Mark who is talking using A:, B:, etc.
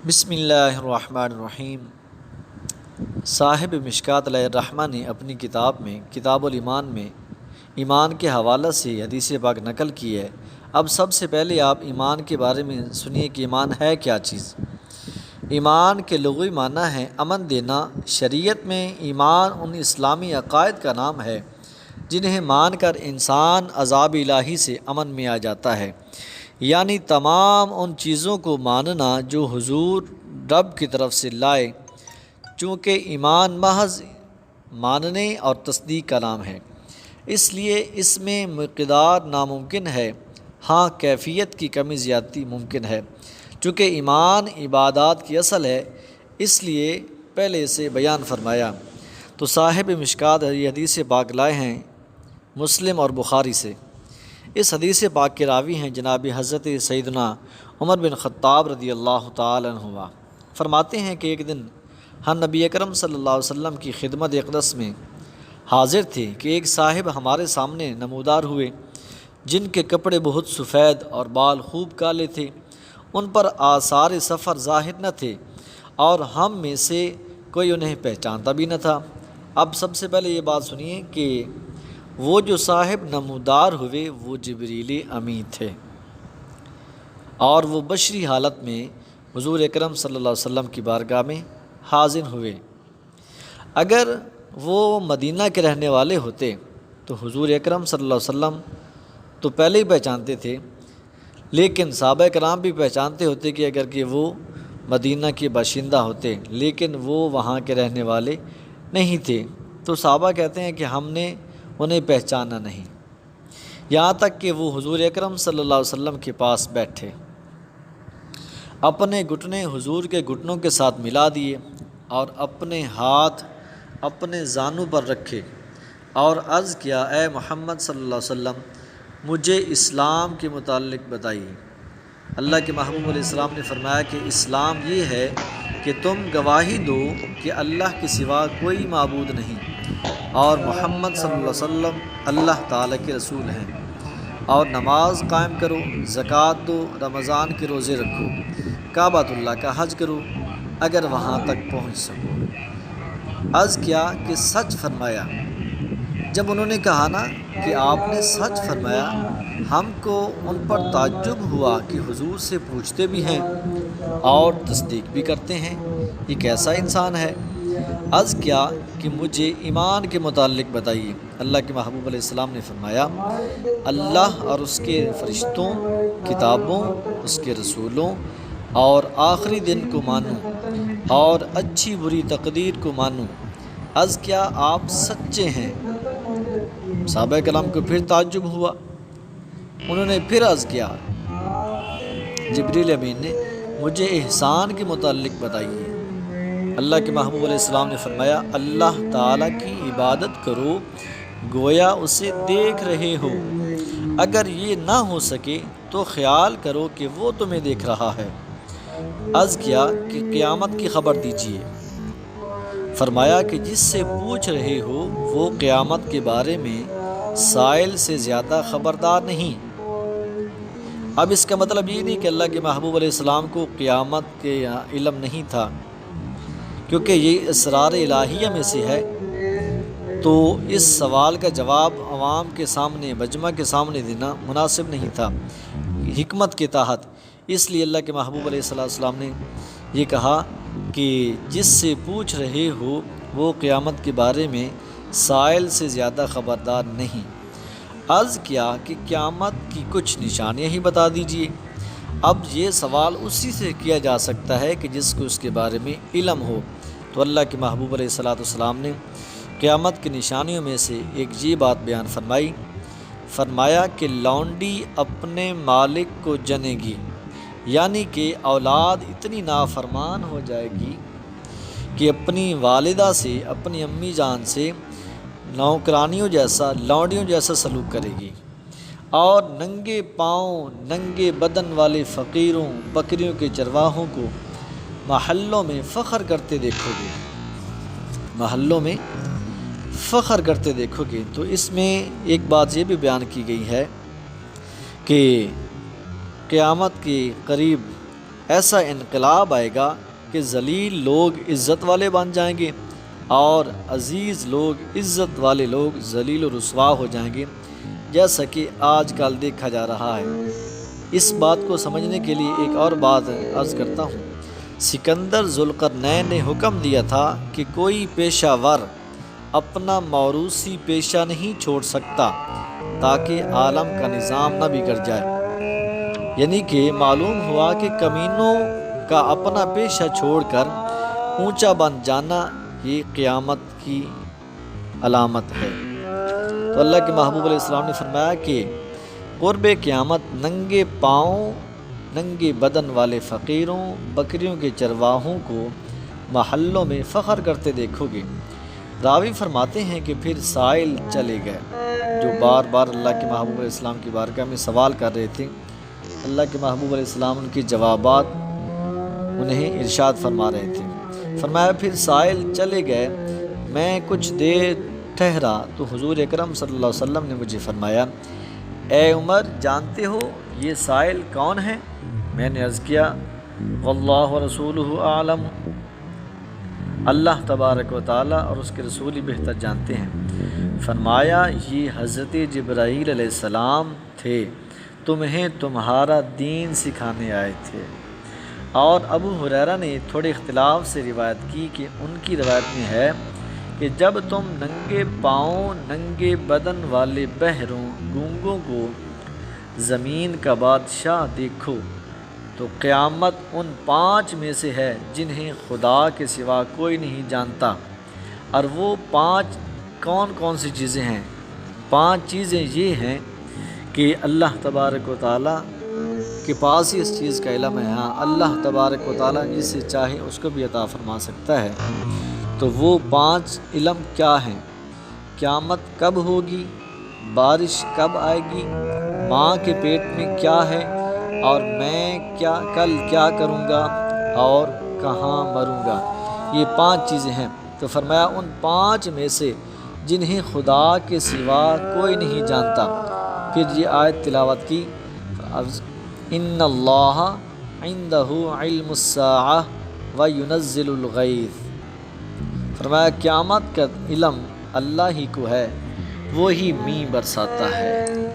A: بسم اللہ الرحمن الرحیم۔ صاحب مشکات علیہ الرحمہ نے اپنی کتاب میں کتاب الایمان میں ایمان کے حوالہ سے حدیث پاک نقل کی ہے۔ اب سب سے پہلے آپ ایمان کے بارے میں سنیے کہ ایمان ہے کیا چیز۔ ایمان کے لغوی معنی ہے امن دینا۔ شریعت میں ایمان ان اسلامی عقائد کا نام ہے جنہیں مان کر انسان عذاب الہی سے امن میں آ جاتا ہے، یعنی تمام ان چیزوں کو ماننا جو حضور رب کی طرف سے لائے۔ چونکہ ایمان محض ماننے اور تصدیق کا نام ہے، اس لیے اس میں مقدار ناممکن ہے، ہاں کیفیت کی کمی زیادتی ممکن ہے۔ چونکہ ایمان عبادات کی اصل ہے، اس لیے پہلے اسے بیان فرمایا۔ تو صاحب مشکات یہ حدیث پاک لائے ہیں مسلم اور بخاری سے۔ اس حدیث پاک کے راوی ہیں جناب حضرت سیدنا عمر بن خطاب رضی اللہ تعالی عنہ۔ فرماتے ہیں کہ ایک دن ہم نبی اکرم صلی اللہ علیہ وسلم کی خدمت اقدس میں حاضر تھے کہ ایک صاحب ہمارے سامنے نمودار ہوئے جن کے کپڑے بہت سفید اور بال خوب کالے تھے، ان پر آثار سفر ظاہر نہ تھے اور ہم میں سے کوئی انہیں پہچانتا بھی نہ تھا۔ اب سب سے پہلے یہ بات سنیے کہ وہ جو صاحب نمودار ہوئے وہ جبریل امین تھے، اور وہ بشری حالت میں حضور اکرم صلی اللہ علیہ وسلم کی بارگاہ میں حاضر ہوئے۔ اگر وہ مدینہ کے رہنے والے ہوتے تو حضور اکرم صلی اللہ علیہ وسلم تو پہلے ہی پہچانتے تھے، لیکن صحابہ کرام بھی پہچانتے ہوتے کہ اگر کہ وہ مدینہ کے باشندہ ہوتے، لیکن وہ وہاں کے رہنے والے نہیں تھے، تو صحابہ کہتے ہیں کہ ہم نے انہیں پہچانا نہیں، یہاں تک کہ وہ حضور اکرم صلی اللہ علیہ وسلم کے پاس بیٹھے، اپنے گھٹنے حضور کے گھٹنوں کے ساتھ ملا دیے اور اپنے ہاتھ اپنے زانوں پر رکھے اور عرض کیا، اے محمد صلی اللہ علیہ وسلم مجھے اسلام کے متعلق بتائیے۔ اللہ کے محبوب علیہ السلام نے فرمایا کہ اسلام یہ ہے کہ تم گواہی دو کہ اللہ کے سوا کوئی معبود نہیں اور محمد صلی اللہ علیہ وسلم اللہ تعالیٰ کے رسول ہیں، اور نماز قائم کرو، زکوٰۃ دو، رمضان کے روزے رکھو، کعبۃ اللہ کا حج کرو اگر وہاں تک پہنچ سکو۔ عرض کیا کہ سچ فرمایا۔ جب انہوں نے کہا نا کہ آپ نے سچ فرمایا، ہم کو ان پر تعجب ہوا کہ حضور سے پوچھتے بھی ہیں اور تصدیق بھی کرتے ہیں، یہ کیسا انسان ہے۔ عرض کیا کہ مجھے ایمان کے متعلق بتائیے۔ اللہ کے محبوب علیہ السلام نے فرمایا، اللہ اور اس کے فرشتوں، کتابوں، اس کے رسولوں اور آخری دن کو مانو اور اچھی بری تقدیر کو مانو۔ عرض کیا آپ سچے ہیں؟ صحابہ کرام کو پھر تعجب ہوا، انہوں نے پھر عرض کیا، جبریل امین نے مجھے احسان کے متعلق بتائیے۔ اللہ کے محبوب علیہ السلام نے فرمایا، اللہ تعالیٰ کی عبادت کرو گویا اسے دیکھ رہے ہو، اگر یہ نہ ہو سکے تو خیال کرو کہ وہ تمہیں دیکھ رہا ہے۔ عرض کیا کہ قیامت کی خبر دیجیے۔ فرمایا کہ جس سے پوچھ رہے ہو وہ قیامت کے بارے میں سائل سے زیادہ خبردار نہیں۔ اب اس کا مطلب یہ نہیں کہ اللہ کے محبوب علیہ السلام کو قیامت کے علم نہیں تھا، کیونکہ یہ اسرار الہیہ میں سے ہے، تو اس سوال کا جواب عوام کے سامنے، مجمع کے سامنے دینا مناسب نہیں تھا حکمت کے تحت۔ اس لیے اللہ کے محبوب علیہ السلام نے یہ کہا کہ جس سے پوچھ رہے ہو وہ قیامت کے بارے میں سائل سے زیادہ خبردار نہیں۔ عرض کیا کہ قیامت کی کچھ نشانیاں ہی بتا دیجیے۔ اب یہ سوال اسی سے کیا جا سکتا ہے کہ جس کو اس کے بارے میں علم ہو۔ تو اللہ کے محبوب علیہ السلام نے قیامت کی نشانیوں میں سے ایک یہ بات بیان فرمائی، فرمایا کہ لونڈی اپنے مالک کو جنے گی، یعنی کہ اولاد اتنی نافرمان ہو جائے گی کہ اپنی والدہ سے، اپنی امی جان سے نوکرانیوں جیسا، لونڈیوں جیسا سلوک کرے گی، اور ننگے پاؤں، ننگے بدن والے فقیروں، بکریوں کے چرواہوں کو محلوں میں فخر کرتے دیکھو گے، محلوں میں فخر کرتے دیکھو گے۔ تو اس میں ایک بات یہ بھی بیان کی گئی ہے کہ قیامت کے قریب ایسا انقلاب آئے گا کہ ذلیل لوگ عزت والے بن جائیں گے اور عزیز لوگ عزت والے لوگ ذلیل و رسوا ہو جائیں گے، جیسا کہ آج کل دیکھا جا رہا ہے۔ اس بات کو سمجھنے کے لیے ایک اور بات عرض کرتا ہوں۔ سکندر ذوالقرنین نے حکم دیا تھا کہ کوئی پیشہ ور اپنا موروثی پیشہ نہیں چھوڑ سکتا تاکہ عالم کا نظام نہ بگڑ جائے، یعنی کہ معلوم ہوا کہ کمینوں کا اپنا پیشہ چھوڑ کر اونچا بن جانا یہ قیامت کی علامت ہے۔ تو اللہ کے محبوب علیہ السلام نے فرمایا کہ قرب قیامت ننگے پاؤں ننگے بدن والے فقیروں بکریوں کے چرواہوں کو محلوں میں فخر کرتے دیکھو گے۔ راوی فرماتے ہیں کہ پھر سائل چلے گئے جو بار بار اللہ کے محبوب علیہ السلام کی بارگاہ میں سوال کر رہے تھے۔ اللہ کے محبوب علیہ السلام ان کے جوابات انہیں ارشاد فرما رہے تھے۔ فرمایا پھر سائل چلے گئے، میں کچھ دیر ٹھہرا تو حضور اکرم صلی اللہ علیہ وسلم نے مجھے فرمایا، اے عمر جانتے ہو یہ سائل کون ہے؟ میں نے عرض کیا واللہ ورسولہ اعلم، اللہ تبارک و تعالیٰ اور اس کے رسول ہی بہتر جانتے ہیں۔ فرمایا یہ حضرت جبرائیل علیہ السلام تھے، تمہیں تمہارا دین سکھانے آئے تھے۔ اور ابو ہریرہ نے تھوڑے اختلاف سے روایت کی کہ ان کی روایت میں ہے کہ جب تم ننگے پاؤں ننگے بدن والے بہروں گونگوں کو زمین کا بادشاہ دیکھو تو قیامت ان 5 میں سے ہے جنہیں خدا کے سوا کوئی نہیں جانتا۔ اور وہ 5 کون کون سی چیزیں ہیں؟ 5 چیزیں یہ ہیں کہ اللہ تبارک و تعالیٰ کے پاس ہی اس چیز کا علم ہے۔ ہاں اللہ تبارک و تعالیٰ جس سے چاہے اس کو بھی عطا فرما سکتا ہے۔ تو وہ 5 علم کیا ہیں؟ قیامت کب ہوگی، بارش کب آئے گی، ماں کے پیٹ میں کیا ہے، اور میں کل کیا کروں گا اور کہاں مروں گا۔ یہ 5 چیزیں ہیں۔ تو فرمایا ان 5 میں سے جنہیں خدا کے سوا کوئی نہیں جانتا۔ پھر یہ آیت تلاوت کی، ان اللہ عندہ علم الساعہ وینزل الغیث۔ فرمایا قیامت کا علم اللہ ہی کو ہے، وہی مینہ برساتا ہے۔